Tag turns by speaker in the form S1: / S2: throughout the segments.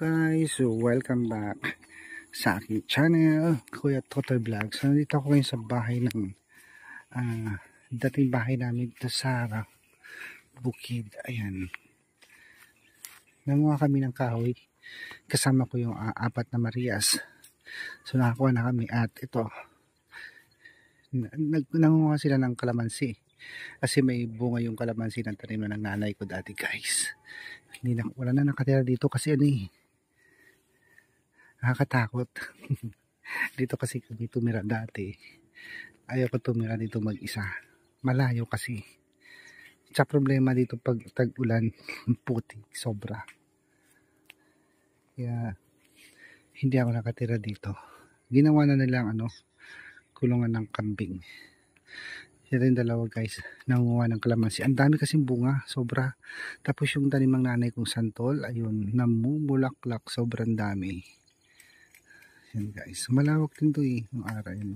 S1: guys, so welcome back sa aking channel, Kuya Totoy Vlog. So nandito ako ngayon sa bahay ng dating bahay namin dito sa bukid. Ayan, nanguha kami ng kahoy, kasama ko yung apat na Marias. So nakakuha na kami at ito, nanguha sila ng kalamansi kasi may bunga yung kalamansi ng tanim ng nanay ko dati, guys. Wala na nakatira dito kasi nakakatakot. Dito kasi kami tumira dati. Ayaw ko tumira dito mag-isa, malayo kasi. Sa problema dito pag tag-ulan, putik sobra, kaya hindi ako nakatira dito. Ginawa na nilang kulungan ng kambing. Sila yung dalawa, guys, nanguha ng kalamansi. Ang dami kasing bunga, sobra. Tapos yung tanim ng nanay kong santol, ayun, namumulaklak, sobrang dami. Yan, guys, malawak din to yung araw yun.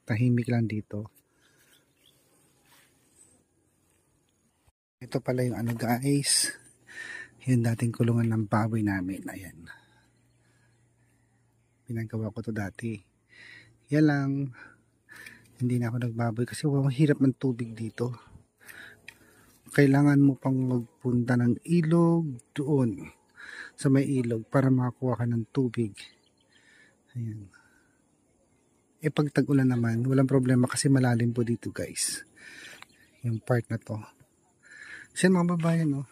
S1: Tahimik lang dito. Ito pala yung guys, yung dating kulungan ng baboy namin. Ayan, pinagawa ko to dati. Yan lang, hindi na ako nagbaboy kasi mahirap ng tubig dito. Kailangan mo pang magpunta ng ilog doon sa may ilog para makakuha ka ng tubig. Ayan. Pag tag-ulan naman, walang problema kasi malalim po dito, guys, yung part na to. Kasi mga babayan,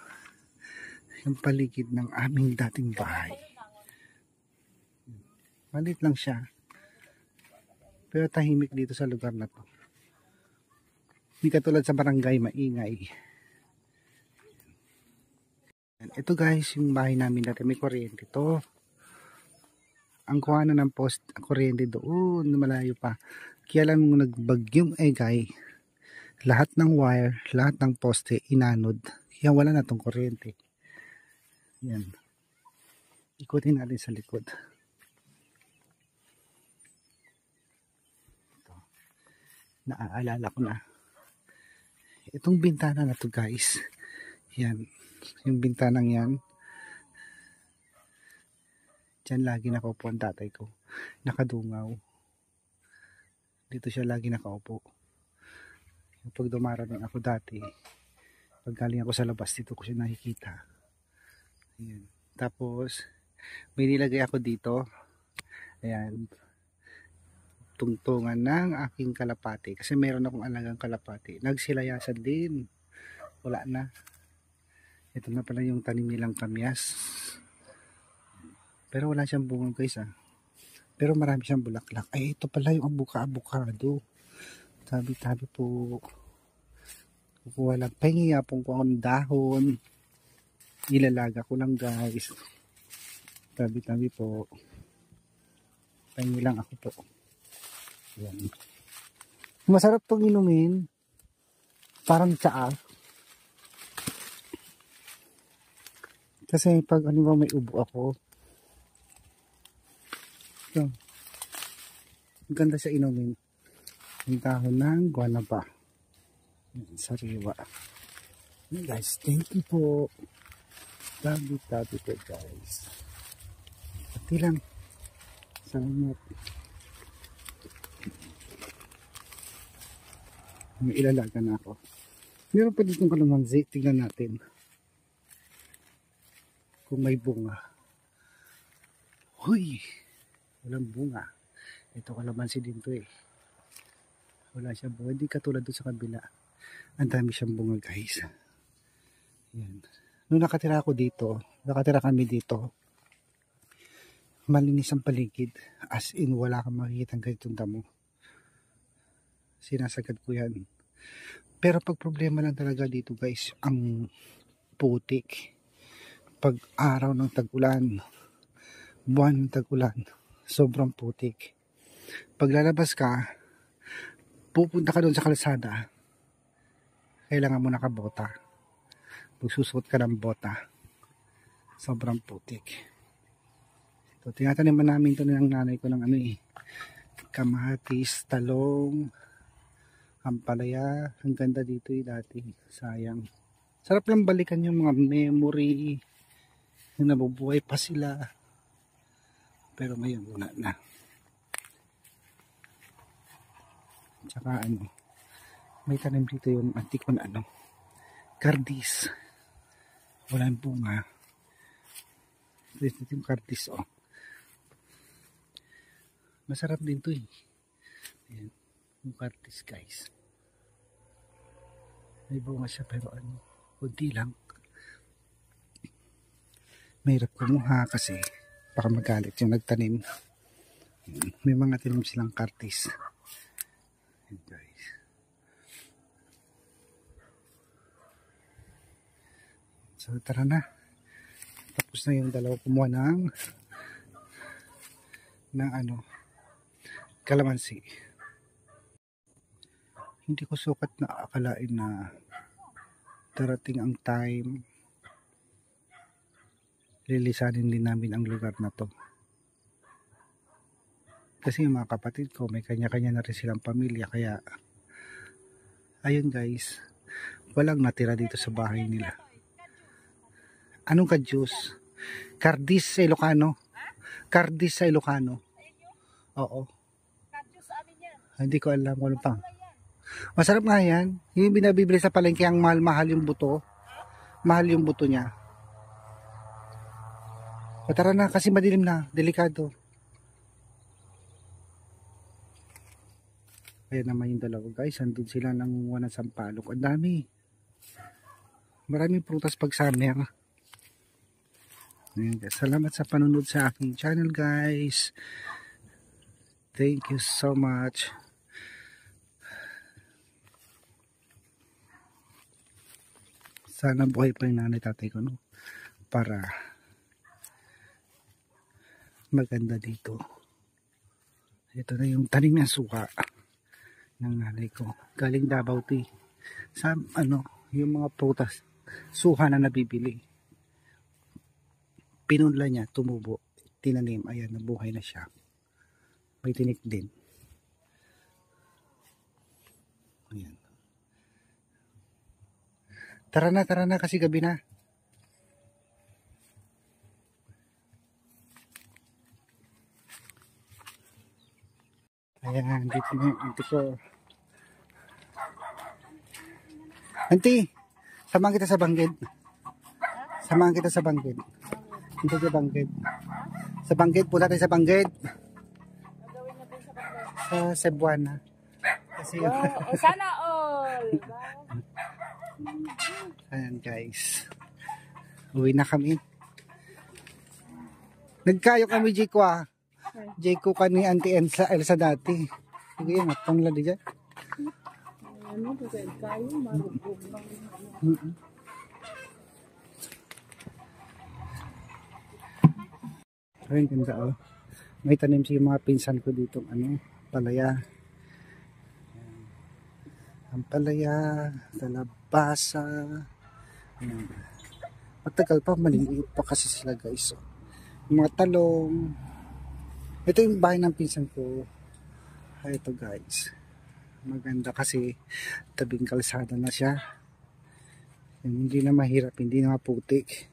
S1: yung paligid ng aming dating bahay. Malit lang siya, pero tahimik dito sa lugar na to. Hindi katulad sa barangay, maingay. Ito, guys, yung bahay namin dati, may kuryente to. Ang kuha na ng post kuryente doon, malayo pa. Kaya lang nung nagbagyong Egay, lahat ng wire, lahat ng poste inanod. Kaya wala na tong kuryente. Yan. Ikutin natin sa likod. Naaalala ko na itong bintana na to, guys. Yan, yung bintanang yan, dyan lagi nakaupo ang tatay ko, nakadungaw dito siya lagi nakaupo. Pag dumarating ako dati, pag galing ako sa labas, dito ko siya nakikita. Ayan. Tapos may nilagay ako dito, ayan, tungtungan ng aking kalapati kasi meron akong alagang kalapati. Nagsilayasan din, wala na. Ito na pala yung tanim nilang kamyas, pero wala siyang bunga, guys, pero marami siyang bulaklak. Ay, ito pala yung avocado. Tabi-tabi po, kukuha lang, pahingiyapong ko ang dahon, ilalaga ko lang, guys. Tabi-tabi po, pahingi lang ako po. Yan. Masarap tong inumin, parang tsaa. Kasi pag may ubo ako, ito, ganda sa inumin. Yung dahon ng guanaba, sariwa. Guys, thank you po. Tabi-tabi po, guys. Pati lang, salamat. May ilalaga na ako. Meron pa ditong kalamansi. Tignan natin kung may bunga. Huy, walang bunga. Ito kalamansi din to wala siya bunga, hindi katulad doon sa kabila. Ang dami siyang bunga, guys. Yan. Nung nakatira kami dito, malinis ang paligid, as in wala kang makikita ng ganitong damo. Sinasagad ko yan. Pero pag problema lang talaga dito, guys, ang putik. Pag araw ng tag-ulan, buwan ng tag-ulan, sobrang putik. Pag lalabas ka, pupunta ka doon sa kalsada, kailangan mo nakabota. Magsusuot ka ng bota. Sobrang putik. So, tinataniman namin ito ng nanay ko ng kamatis, talong, ampalaya. Ang ganda dito dati. Sayang. Sarap lang balikan yung mga memory. nabubuhay pa sila. Pero ngayon wala na. Tsaka may tanim dito yung antik ko na kardis. Wala yung bunga. Dito yung kardis Masarap din to Ayan, yung kardis guys. May bunga siya pero kunti lang. Mahirap kumuha kasi baka magalit yung nagtanim. May mga tanim silang kardis. Ayan guys. So tara na. Tapos na yung dalawa kumuha ng kalamansi. Hindi ko sukat na akalain na darating ang time lilisanin din namin ang lugar na to. Kasi yung mga kapatid ko may kanya-kanya na rin silang pamilya, kaya ayun guys, walang natira dito sa bahay nila. Anong kadyus? Kardis sa Ilocano. Kardis sa Ilocano. Oo. Hindi ko alam kung ano pang. Masarap nga yan. Yung binabibili sa palengke, ang mahal-mahal yung buto. Mahal yung buto niya. O tara na kasi madilim na. Delikado. Ayan naman yung dalawa guys. Andun sila nangunguha ng sampalok. Ang dami. Maraming prutas pag summer. Salamat sa panunod sa aking channel guys. Thank you so much. Sana buhay pa yung nanay tatay ko para maganda dito. Ito na yung tanim ng suka ng nanay ko. Galing Davao to sa yung mga prutas suha na nabibili. Pinunla niya, tumubo, tinanim, ayan, nabuhay na siya. May tinik din. Ayan. Tara na kasi gabi na. Ayan, dito na yung auntie ko. Auntie, samahan kita sa banggid. Samahan kita sa banggid. Dito sa banggid. Sa banggid, punta tayo sa banggid. Sa Cebuana. Kasi
S2: sana all.
S1: Ayan guys. Uwi na kami. Nagkayo kami, Jiko Jiko ka ni Auntie Elsa dati. Sige, matang ladi dyan.
S2: Ano, kayo, marupog lang.
S1: Ayun, ganda May tanim siya mga pinsan ko dito, palaya. Ang palaya, talabasa. Ayan. Matagal pa, maliliit pa kasi sila guys. Yung mga talong. Ito yung bahay ng pinsan ko. Ito guys. Maganda kasi tabing kalsada na siya. Hindi na mahirap, hindi na maputik.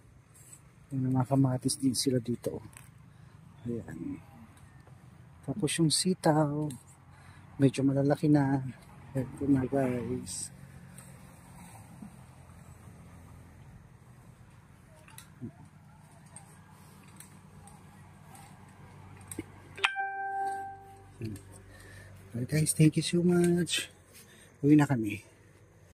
S1: Yung mga kamatis din sila dito. Ayan. Tapos yung sitaw, medyo malalaki na. Ito na guys. Okay guys, thank you so much. Uwi na kami.